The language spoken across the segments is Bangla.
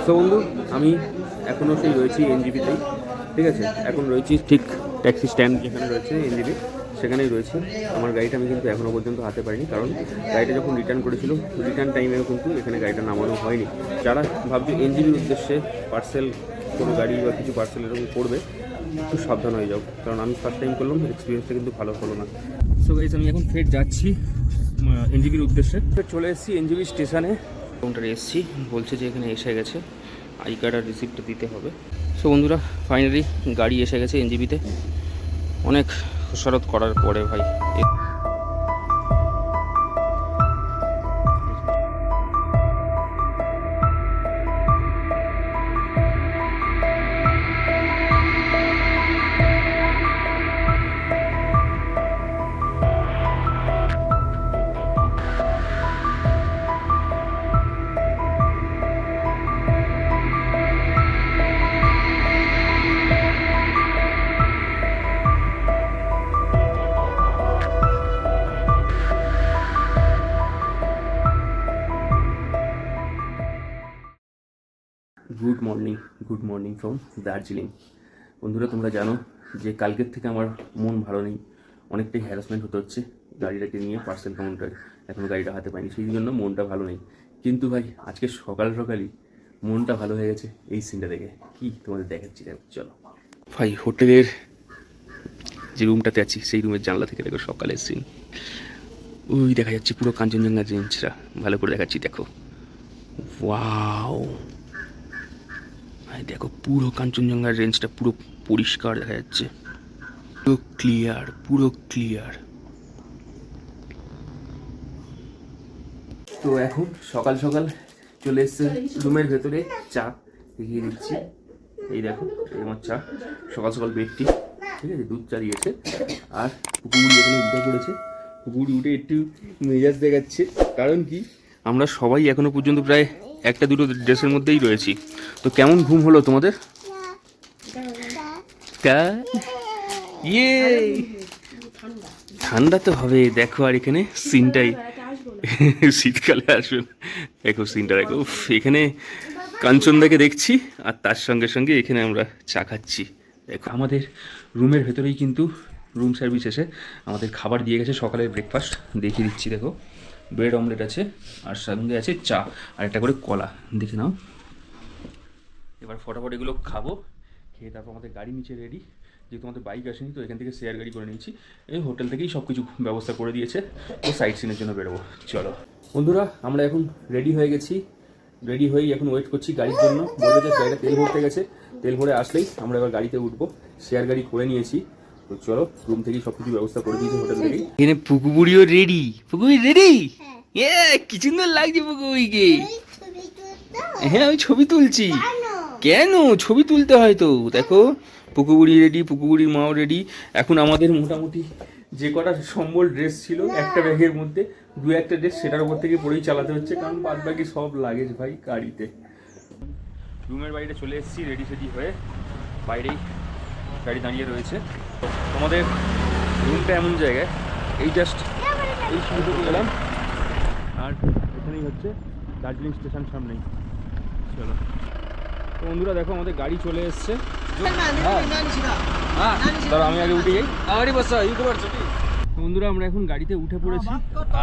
তো বন্ধু, আমি এখনও সেই রয়েছি এনজিপিতেই। ঠিক আছে, এখন রয়েছি ঠিক ট্যাক্সি স্ট্যান্ড যেখানে রয়েছে এনজিপি, সেখানেই রয়েছি। আমার গাড়িটা আমি কিন্তু এখনও পর্যন্ত হাতে পারিনি, কারণ গাড়িটা যখন রিটার্ন করেছিল রিটার্ন টাইমেও কিন্তু এখানে গাড়িটা নামানো হয়নি। যারা ভাবছে এনজিপির উদ্দেশ্যে পার্সেল কোনো গাড়ি বা কিছু পার্সেল এরকম করবে, একটু সাবধান হয়ে যাও, কারণ আমি ফার্স্ট টাইম করলাম, এক্সপিরিয়েন্সটা কিন্তু ভালো হলো না। সো গাইস, আমি এখন ফের যাচ্ছি এনজিপির উদ্দেশ্যে। চলে এসেছি এনজিপি স্টেশনে, কাউন্টারে এসেছি, বলছে যে এখানে এসে গেছে, আই কার্ড আর রিসিপ্টটা দিতে হবে। সো বন্ধুরা, ফাইনালি গাড়ি এসে গেছে এনজিপিতে, অনেক খোসারত করার পরে ভাই। Good morning from Darjeeling. বন্ধুরা, তোমরা জানো যে কালকের থেকে আমার মন ভালো নেই, অনেকটাই হ্যারাসমেন্ট হতে হচ্ছে গাড়িটাকে নিয়ে। পার্সেল কাউন্টার এখনও গাড়িটা হাতে পাইনি, সেই জন্য মনটা ভালো নেই। কিন্তু ভাই, আজকে সকাল সকালই মনটা ভালো হয়ে গেছে এই সিনটা দেখে। কি তোমাদের দেখাচ্ছি, চলো ভাই। হোটেলের যে রুমটাতে আছি সেই রুমের জানলা থেকে দেখো সকালের সিন, ওই দেখা যাচ্ছে পুরো কাঞ্চনজঙ্ঘা রেঞ্জটা। ভালো করে দেখাচ্ছি, দেখো। ওয়াও, দেখো পুরো কাঞ্চনজঙ্ঘার রেঞ্জটা পুরো পরিষ্কার দেখা যাচ্ছে, পুরো ক্লিয়ার, পুরো ক্লিয়ার। তো এখন সকাল সকাল চলে এসছে রুমের ভেতরে, চা দেখিয়ে দিচ্ছি। এই দেখো, এই আমার চা, সকাল সকাল বেডটি, ঠিক আছে, দুধ চা দিয়েছে। আর পুকুরি এখানে উঠে পড়েছে, পুকুরি উঠে একটু মেজাজ দেখাচ্ছে। কারণ কি, আমরা সবাই এখনো পর্যন্ত প্রায় একটা দুটো ড্রেসের মধ্যেই রয়েছি। তো কেমন ঘুম হলো তোমাদের? ইয়ে, ঠান্ডা তো হবে, দেখো। আর এখানে সিনটাই, শীতকালে আসবেন, দেখো সিনটা দেখো। এখানে কাঞ্চনদাকে দেখছি, আর তার সঙ্গে সঙ্গে এখানে আমরা চা খাচ্ছি। দেখো, আমাদের রুমের ভেতরেই কিন্তু রুম সার্ভিস এসে আমাদের খাবার দিয়ে গেছে, সকালের ব্রেকফাস্ট দেখিয়ে দিচ্ছি। দেখো, ব্রেড অমলেট আছে, আর সঙ্গে আছে চা আর একটা করে কলা, দেখে নাও। এবার ফটাফট এগুলো খাবো, খেয়ে তারপর আমাদের গাড়ি নিচে রেডি। যেহেতু আমাদের বাইক আসেনি, তো এখান থেকে শেয়ার গাড়ি করে নিয়েছি। এই হোটেল থেকেই সব কিছু ব্যবস্থা করে দিয়েছে, তো সাইট সিনের জন্য বেরোবো। চলো বন্ধুরা, আমরা এখন রেডি হয়ে গেছি। রেডি হয়েই এখন ওয়েট করছি গাড়ির জন্য। বললো যে গাড়িটা তেল ভরতে গেছে, তেল ভরে আসলেই আমরা এবার গাড়িতে উঠবো। শেয়ার গাড়ি করে নিয়েছি, তো চলো, রুম থেকেই সব কিছু ব্যবস্থা করে দিয়েছি হোটেল থেকেই। এখানে পুকুবুড়িও রেডি, পুকুবুড়ি রেডি। কি সুন্দর লাগছে পুকুবুড়িকে। হ্যাঁ, আমি ছবি তুলছি। কেন ছবি তুলতে হয় তো, দেখো পুকুবুড়ি রেডি, পুকুবুড়ির মাও রেডি। এখন আমাদের মোটামুটি যে কটা সম্বল ড্রেস ছিল একটা ব্যাগের মধ্যে, দু একটা ড্রেস সেটার উপর থেকে পরেই চালাতে হচ্ছে, কারণ বাদ বাকি সব লাগেজ ভাই গাড়িতে। রুমের বাইরে চলে এসেছি রেডি সেডি হয়ে, বাইরেই গাড়ি দাঁড়িয়ে রয়েছে। তোমাদের রুমটা এমন জায়গায়, এই জাস্ট এই শুরু গেলাম, আর এখানেই হচ্ছে দার্জিলিং স্টেশন সামনেই। চলো তো বন্ধুরা, দেখো আমাদের গাড়ি চলে এসছে। দাঁড়া, আমি আগে উঠে যাই। বন্ধুরা, আমরা এখন গাড়িতে উঠে পড়েছি,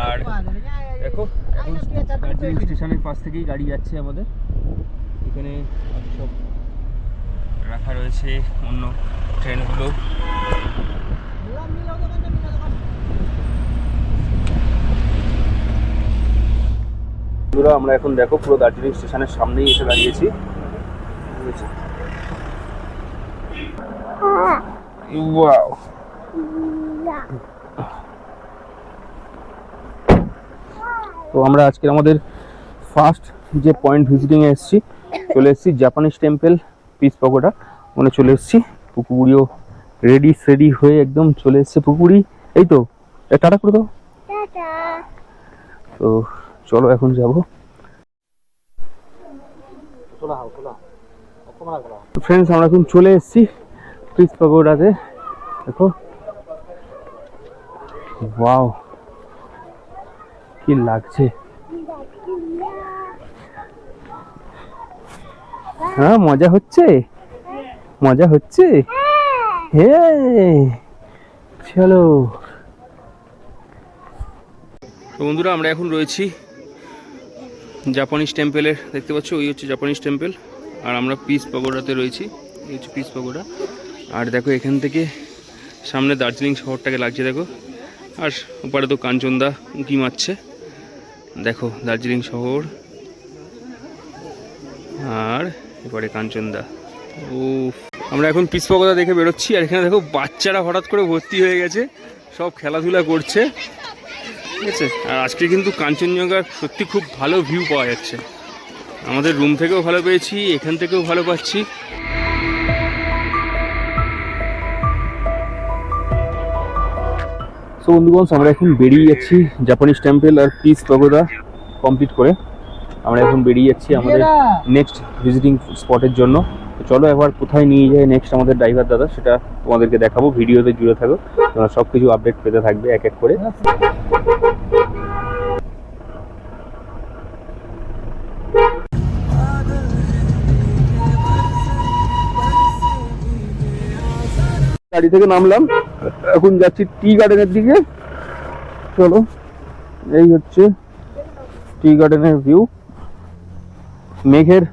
আর দেখো এখন দার্জিলিং স্টেশনের পাশ থেকেই গাড়ি যাচ্ছে আমাদের। এখানে সব রাখা রয়েছে অন্য ট্রেনগুলো। বন্ধুরা, আমরা এখন দেখো পুরো দার্জিলিং স্টেশনের সামনেই এসে দাঁড়িয়েছি। ওয়াও, তো আমরা আজকে আমাদের ফার্স্ট যে পয়েন্ট ভিজিটিংয়ে এসেছি, চলে এসেছি জাপানিজ টেম্পল, পিস পকোড়া, মানে চলে এসেছি। পুকুরিও রেডি সেডি হয়ে একদম চলে এসছে পুকুরি। এই তো, টাটা করে দাও। তো চলো এখন যাবো। ফ্রেন্ডস, আমরা এখন চলে এসেছি পিস পকোড়াতে। দেখো, ওয়াও কি লাগছে। হ্যাঁ মজা হচ্ছে, মজা হচ্ছে। হ্যাঁ চলো। তো বন্ধুরা আমরা এখন রয়েছি জাপানিজ টেম্পেলের, দেখতে পাচ্ছ ওই হচ্ছে জাপানিজ টেম্পেল, আর আমরা পিস পাগোড়াতে রয়েছি, এই হচ্ছে পিস পাগোড়া। আর দেখো এখান থেকে সামনে দার্জিলিং শহরটাকে লাগছে দেখো, আর ওপারে তো কাঞ্চনদা উঁকি মারছে, দেখো দার্জিলিং শহর আর এবারে কাঞ্চনদা। ও আমরা এখন পিস পাগোড়া দেখে বেরোচ্ছি, আর এখানে দেখো বাচ্চারা হঠাৎ করে ভর্তি হয়ে গেছে, সব খেলাধুলা করছে, ঠিক আছে। আর আজকে কিন্তু কাঞ্চনজঙ্ঘার সত্যি খুব ভালো ভিউ পাওয়া যাচ্ছে, আমাদের রুম থেকেও ভালো পেয়েছি, এখান থেকেও ভালো পাচ্ছি। সো বন্ধুগণ আমরা এখন বেরিয়ে যাচ্ছি জাপানিজ টেম্পল আর পিস পাগোড়া কমপ্লিট করে, আমরা এখন বেরিয়ে যাচ্ছি আমাদের নেক্সট ভিজিটিং স্পটের জন্য। তো চলো একবার কোথায় নিয়ে যায় নেক্সট আমাদের ড্রাইভার দাদা, সেটা তোমাদেরকে দেখাবো, ভিডিওতে জুড়ে থাকো, তোমরা সব কিছু আপডেট পেতে থাকবে এক এক করে। গাড়ি থেকে নামলাম, এখন যাচ্ছি টি গার্ডেনের দিকে, চলো। এই হচ্ছে টি গার্ডেনের ভিউ, মেঘের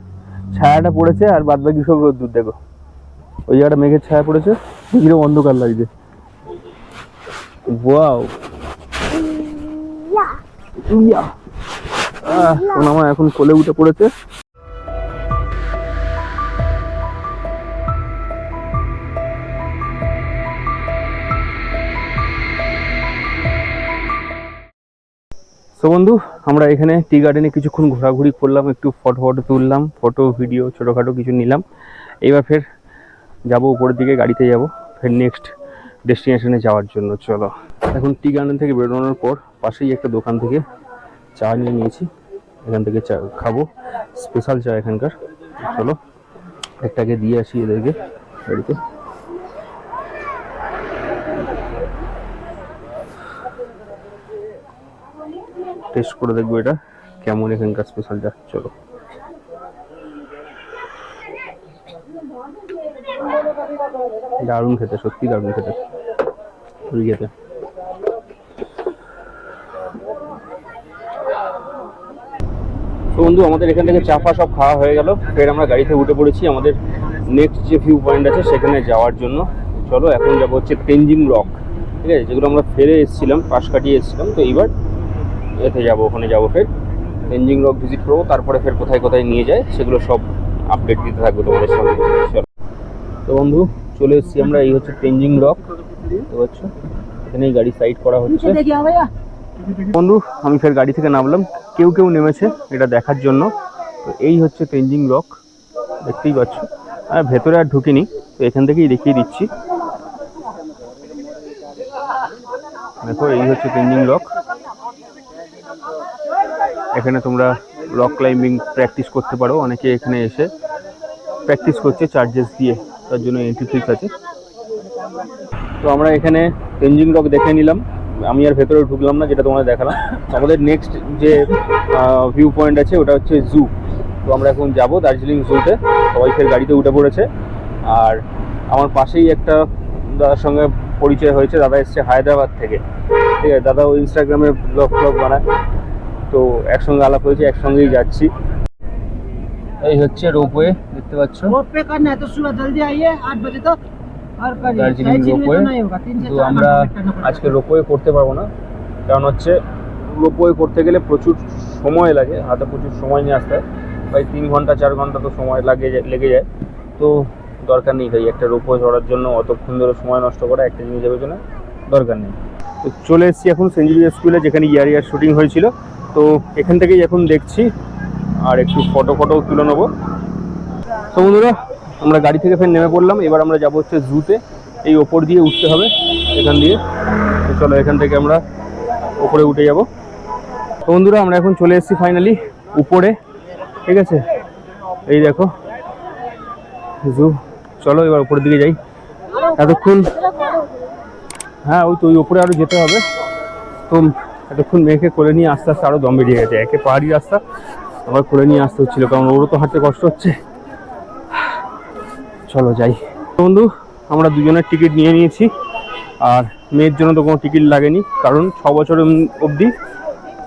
ছায়াটা পড়েছে আর বাদ বাকি সব রোদ্দুর, দেখো ওই জায়গাটা মেঘের ছায়া পড়েছে, কিরকম অন্ধকার লাগছে। ওয়াও আমার এখন কোলে উঠে পড়েছে। তো বন্ধু আমরা এখানে টি গার্ডেনে কিছুক্ষণ ঘোরাঘুরি করলাম, একটু ফটো তুললাম, ফটো ভিডিও ছোটোখাটো কিছু নিলাম। এবার ফের যাবো উপরের দিকে, গাড়িতে যাব ফের নেক্সট ডেস্টিনেশনে যাওয়ার জন্য। চলো এখন টি গার্ডেন থেকে বেরোনোর পর পাশেই একটা দোকান থেকে চা নিয়ে নিয়েছি, এখান থেকে চা খাবো, স্পেশাল চা এখানকার। চলো একটাকে দিয়ে আসি এদেরকে গাড়িতে। টেস্ট করে দেখবো এটা কেমন এখানকার স্পেশাল চা। চলো দারুণ খেতে, সত্যি দারুণ খেতে, খেতে। তো বন্ধু আমাদের এখান থেকে চা ফা সব খাওয়া হয়ে গেল, ফের আমরা গাড়িতে উঠে পড়েছি আমাদের নেক্সট যে ভিউ পয়েন্ট আছে সেখানে যাওয়ার জন্য। চলো এখন যাবো হচ্ছে তেনজিং রক, ঠিক আছে, যেগুলো আমরা ফেরে এসেছিলাম, পাশ কাটিয়ে এসেছিলাম, তো এইবার এতে যাবো, ওখানে যাবো, ফের তেনজিং রক ভিজিট করবো, তারপরে ফের কোথায় কোথায় নিয়ে যায় সেগুলো সব আপডেট দিতে থাকবো তোমাদের সঙ্গে। চলো তো বন্ধু চলে এসেছি আমরা, এই হচ্ছে তেনজিং রক, বুঝতে পারছো, এখানেই গাড়ি সাইড করা হচ্ছে। বন্ধু আমি ফের গাড়ি থেকে নামলাম, কেউ কেউ নেমেছে এটা দেখার জন্য। তো এই হচ্ছে তেনজিং রক, দেখতেই পাচ্ছ, আর ভেতরে আর ঢুকিনি, তো এখান থেকেই দেখিয়ে দিচ্ছি। দেখো এই হচ্ছে তেনজিং রক, এখানে তোমরা রক ক্লাইম্বিং প্র্যাকটিস করতে পারো, অনেকে এখানে এসে প্র্যাকটিস করছে চার্জেস দিয়ে, তার জন্য এন্ট্রি ফিস আছে। তো আমরা এখানে তেনজিং রক দেখে নিলাম, আমি আর ভেতরে ঢুকলাম না, যেটা তোমাদের দেখালাম। আমাদের নেক্সট যে ভিউ পয়েন্ট আছে ওটা হচ্ছে জু, তো আমরা এখন যাব দার্জিলিং জুতে, সবাই ফের গাড়িতে উঠে পড়েছে। আর আমার পাশেই একটা দাদার সঙ্গে পরিচয় হয়েছে, দাদা এসছে হায়দ্রাবাদ থেকে, ঠিক আছে, দাদা ওই ইনস্টাগ্রামে ব্লগ বানায়, তো একসঙ্গে আলাপ হয়েছে, একসঙ্গেই যাচ্ছি। এই হচ্ছে রোপওয়ে, দেখতে পাচ্ছ, দার্জিলিং রোপওয়ে। তো আমরা আজকে রোপওয়ে করতে পারবো না, কারণ হচ্ছে রোপওয়ে করতে গেলে প্রচুর সময় লাগে, হাতে প্রচুর সময় নিয়ে আসতে হয়, প্রায় 3 ঘন্টা 4 ঘন্টা তো সময় লেগে যায়। তো দরকার নেই ভাই একটা রোপওয়ে চড়ার জন্য অতক্ষণ ধরে সময় নষ্ট করা, একটা জিনিস যাবে জন্য দরকার নেই। তো চলে এসেছি এখন সেন্ট জেভিয়ার্স স্কুলে, যেখানে ইয়ার শুটিং হয়েছিল, তো এখান থেকেই এখন দেখছি আর একটু ফটো তুলে নেবো। তো বন্ধুরা আমরা গাড়ি থেকে ফের নেমে পড়লাম, এবার আমরা যাবো হচ্ছে জুতে, এই ওপর দিয়ে উঠতে হবে এখান দিয়ে। তো চলো এখান থেকে আমরা ওপরে উঠে যাব। তো বন্ধুরা আমরা এখন চলে এসেছি ফাইনালি উপরে, ঠিক আছে, এই দেখো জু। চলো এবার উপরের দিকে যাই, এতক্ষণ, হ্যাঁ ওই তো ওই উপরে আরও যেতে হবে, তো এতক্ষণ মেয়েকে কোলে নিয়ে আস্তে আস্তে আরও দম বেরিয়ে গেছে, একে পাহাড়ি রাস্তা আবার কোলে নিয়ে আসতে হচ্ছিলো, কারণ ওরও তো হাঁটতে কষ্ট হচ্ছে, চলো যাই। বন্ধু আমরা দুজনের টিকিট নিয়ে নিয়েছি, আর মেয়ের জন্য তো কোনো টিকিট লাগেনি, কারণ 6 বছর অবধি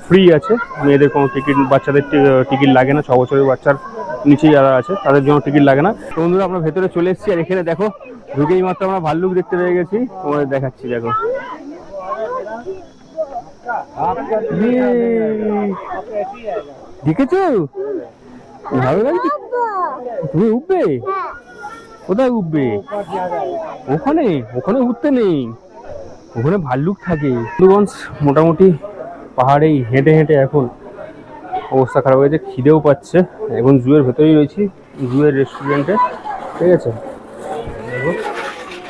ফ্রি আছে। মেয়েদের কোনো টিকিট, বাচ্চাদের টিকিট লাগে না। 6 বছরের বাচ্চার নিচে যারা আছে তাদের জন্য টিকিট লাগে না। তো বন্ধুরা আমরা ভেতরে চলে এসেছি, আর এখানে দেখো ঢুকেই মাত্র আমরা ভাল্লুক দেখতে পেয়ে গেছি। তোমাদের দেখাচ্ছি, দেখো দেখেছো, ভালো লাগছে। তুমি উঠবে? কোথায় উঠবে? ওখানে ওখানে উঠতে নেই, ওখানে ভাল্লুক থাকে। মোটামুটি পাহাড়েই হেঁটে হেঁটে এখন অবস্থা খারাপ হয়েছে, খিদেও পাচ্ছে। এখন জুয়ের ভেতরেই রয়েছি, জুয়ের রেস্টুরেন্টে, ঠিক আছে। দেখো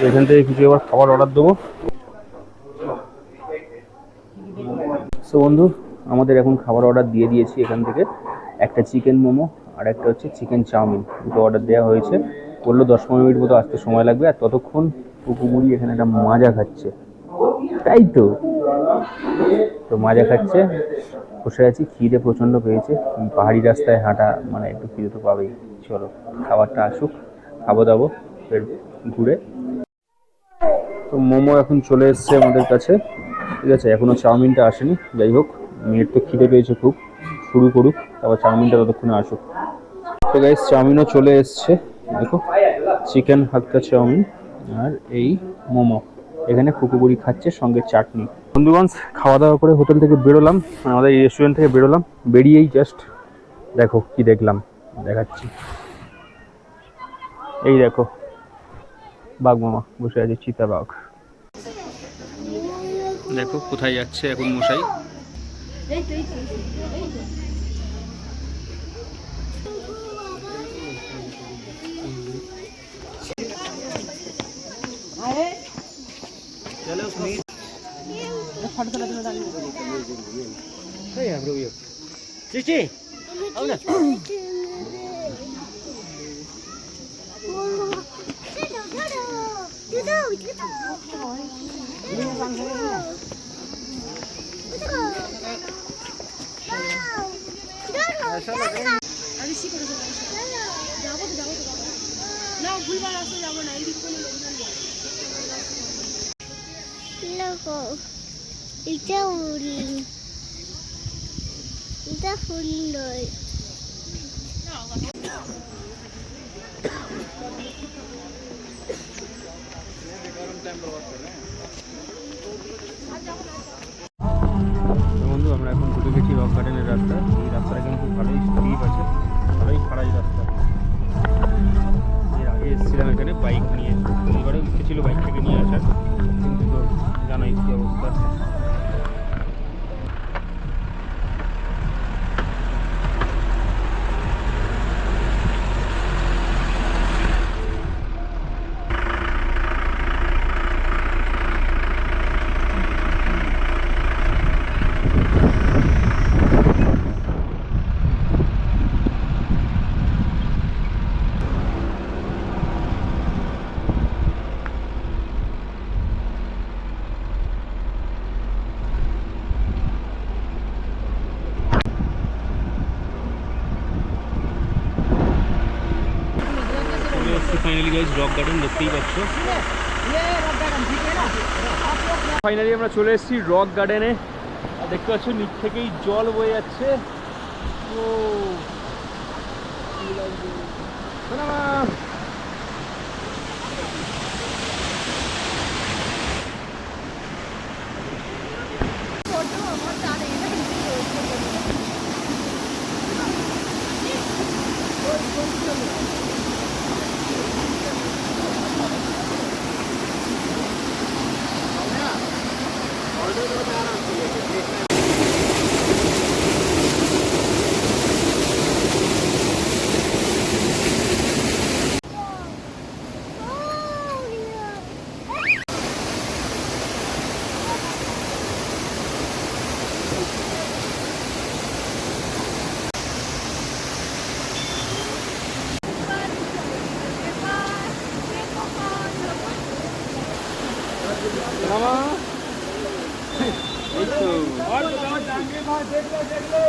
এখান থেকে কিছু এবার খাবার অর্ডার দেবো। সো বন্ধু আমাদের এখন খাবার অর্ডার দিয়ে দিয়েছি এখান থেকে। একটা চিকেন মোমো আর একটা হচ্ছে চিকেন চাউমিন, দুটো অর্ডার দেওয়া হয়েছে। বললো 10-15 মিনিট মতো আসতে সময় লাগবে। আর ততক্ষণ পুকুমুড়ি এখানে একটা মাজা খাচ্ছে, তাই তো মাজা খাচ্ছে। বসে আছি, খিদে প্রচণ্ড পেয়েছে। পাহাড়ি রাস্তায় হাঁটা মানে একটু খিদে তো পাবেই। চলো খাবারটা আসুক, খাবো দাবো ফের ঘুরে। তো মোমো এখন চলে এসছে আমাদের কাছে, ঠিক আছে। এখনো চাউমিনটা আসেনি। যাই হোক, মেয়ের তো খিদে পেয়েছে খুব, শুরু করুক, তারপর চাউমিনটা ততক্ষণে আসুক। তো গাইস চাউমিনও চলে এসছে, দেখো চিকেন হাক্কা চাউমিন আর এই মোমো। এখানে ফুকুবুড়ি খাচ্ছে, সঙ্গে চাটনি। বন্ধুগণ খাওয়া দাওয়া করে হোটেল থেকে বেরোলাম, আমাদের এই রেস্টুরেন্ট থেকে বেরোলাম। বেরিয়েই জাস্ট দেখো কি দেখলাম, দেখাচ্ছি। এই দেখো বাঘ মামা বসে আছে, চিতা বাঘ। দেখো কোথায় যাচ্ছে এখন মশাই। এটা সুন্দর। বন্ধু আমরা এখন ঢুকে গেছি রক গার্ডেনের রাস্তা। এই রাস্তাটা কিন্তু ভালোই স্টিপ আছে, ভালোই খারাই রাস্তা। এর আগে এসেছিলাম এখানে বাইক নিয়ে, এবারে ইচ্ছে ছিল বাইক থেকে নিয়ে আসার, কিন্তু তো জানোই কি অবস্থা। ফাইনালি গাইস রক গার্ডেন দেখতেই পাচ্ছ। ফাইনালি আমরা চলে এসেছি রক গার্ডেনে। দেখতে পাচ্ছ নিচ থেকেই জল বয়ে যাচ্ছে। ও और जाएंगे भाई, देख ले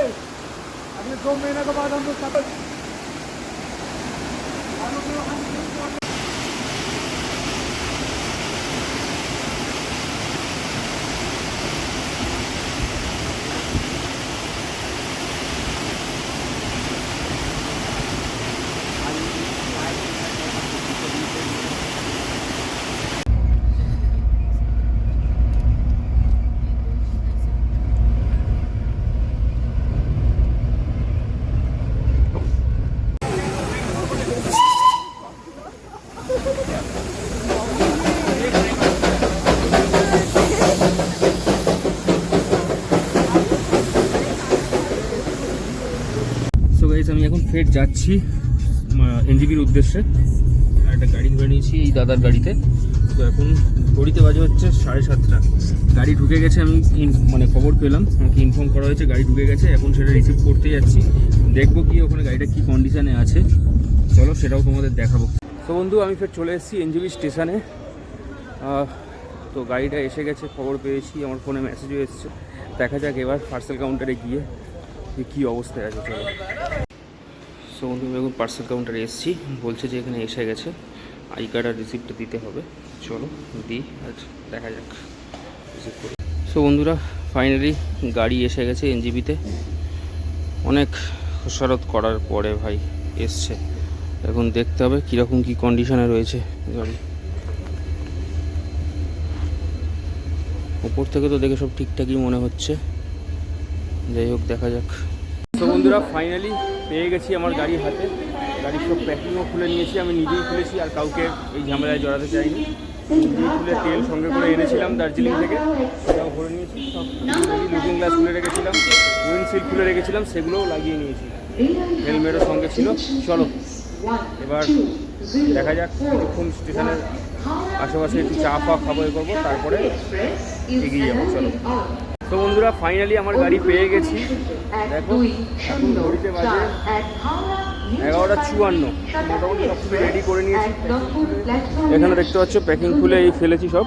अगले 2 महीने के बाद हम लोग ফের যাচ্ছি এনজিপির উদ্দেশ্যে। একটা গাড়ি ধরে নিয়েছি এই দাদার গাড়িতে। তো এখন ঘড়িতে বাজে হচ্ছে 7:30। গাড়ি ঢুকে গেছে, আমি মানে খবর পেলাম, আমাকে ইনফর্ম করা হয়েছে গাড়ি ঢুকে গেছে। এখন সেটা রিসিভ করতে যাচ্ছি, দেখবো কি ওখানে গাড়িটা কী কন্ডিশানে আছে। চলো সেটাও তোমাদের দেখাবো। তো বন্ধু আমি ফের চলে এসেছি এনজিপি স্টেশনে। তো গাড়িটা এসে গেছে, খবর পেয়েছি, আমার ফোনে মেসেজও এসেছে। দেখা যাক এবার পার্সেল কাউন্টারে গিয়ে কী অবস্থায় আছে। চলো। সো বন্ধু আমি এখন পার্সেল কাউন্টারে এসেছি, বলছে যে এখানে এসে গেছে, আই কার্ড আর রিসিপ্টটা দিতে হবে। চলো দিই আর দেখা যাক রিসিভ করি। সো বন্ধুরা ফাইনালি গাড়ি এসে গেছে এনজিপিতে। অনেক খোসারত করার পরে ভাই এসছে। এখন দেখতে হবে কীরকম কী কন্ডিশনে রয়েছে গাড়ি। উপর থেকে তো দেখে সব ঠিকঠাকই মনে হচ্ছে, যাই হোক দেখা যাক। তো বন্ধুরা ফাইনালি পেয়ে গেছি আমার গাড়ির হাতে। গাড়ির সব প্যাকিংও খুলে নিয়েছি, আমি নিজেই খুলেছি, আর কাউকে এই ঝামেলায় জড়াতে চাইনি। নিজেই খুলে তেল সঙ্গে করে এনেছিলাম দার্জিলিং থেকে, সেটাও ভরে নিয়েছি। সব লুকিং গ্লাস খুলে রেখেছিলাম, উইন্ডশিল্ড খুলে রেখেছিলাম, সেগুলোও লাগিয়ে নিয়েছি। হেলমেটও সঙ্গে ছিল। চলো এবার দেখা যাক, কিছুক্ষণ স্টেশনের আশেপাশে একটু চা ফা খাবো, এ করবো, তারপরে এগিয়ে যাবো। চলো। তো বন্ধুরা ফাইনালি আমার গাড়ি পেয়ে গেছি। দেখো এখন ঘড়িতে বাজে 11:54। মোটামুটি সব কিছু রেডি করে নিয়েছি। এখানে দেখতে পাচ্ছ প্যাকিং খুলে এই ফেলেছি সব।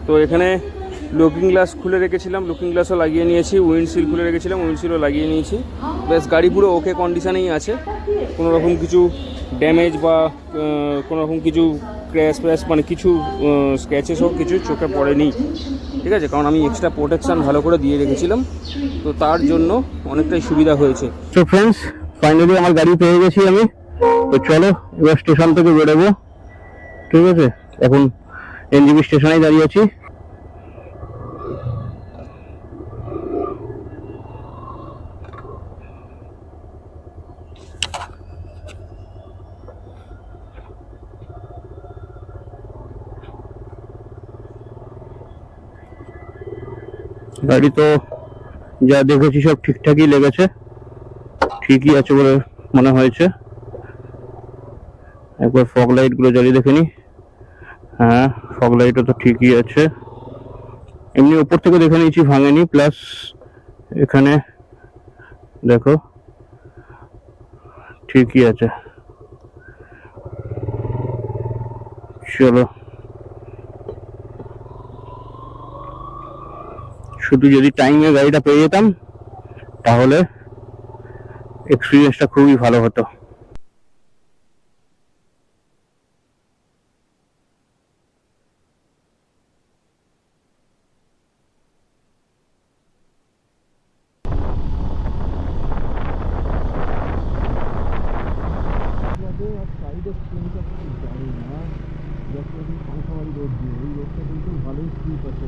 তো এখানে লুকিং গ্লাস খুলে রেখেছিলাম, লুকিং গ্লাসও লাগিয়ে নিয়েছি। উইন্ডশিল্ড খুলে রেখেছিলাম, উইন্ডশিল্ডও লাগিয়ে নিয়েছি। বেশ গাড়ি পুরো ওকে কন্ডিশনেই আছে, কোনো রকম কিছু ড্যামেজ বা কোনো রকম কিছু ক্র্যাশ ফ্র্যাশ মানে কিছু স্ক্র্যাচেস হোক কিছু চোখে পড়েনি, ঠিক আছে, কারণ আমি এক্সট্রা প্রোটেকশান ভালো করে দিয়ে রেখেছিলাম। তো তার জন্য অনেকটাই সুবিধা হয়েছে। তো ফ্রেন্ডস ফাইনালি আমার গাড়ি পেয়ে গেছি আমি। তো চলো এবার স্টেশন থেকে বেরোবো, ঠিক আছে। এখন এনজিপি স্টেশনেই দাঁড়িয়ে আছি। গাড়ি তো যা দেখেছি সব ঠিকঠাকই লেগেছে, ঠিকই আছে বলে মনে হয়েছে। একবার ফগ লাইটগুলো জ্বালিয়ে দেখে নি। হ্যাঁ ফগ লাইটও তো ঠিকই আছে, এমনি উপর থেকে দেখে নিয়েছি ভাঙেনি। প্লাস এখানে দেখো ঠিকই আছে। চলো শুধু যদি টাইমে গাড়িটা পেয়ে যেতাম তাহলে এক্সপিরিয়েন্সটা খুবই ভালো হতো। ভালোই স্লিপ আছে।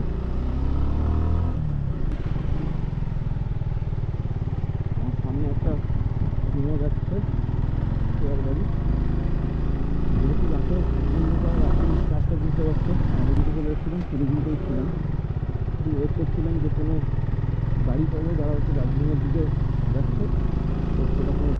আমার সামনে একটা কিনে যাচ্ছে চেয়ার গাড়ি, যেহেতু রাতে রাত্রি 4টা বুঝতে পারছে। আমি দিকে চলে এসেছিলাম, শিলিগুড়িতেই ছিলাম, ওয়েট করছিলাম যে কোনো গাড়ি পাবো যারা হচ্ছে দার্জিলিংয়ের দিকে যাচ্ছে। তো সেরকম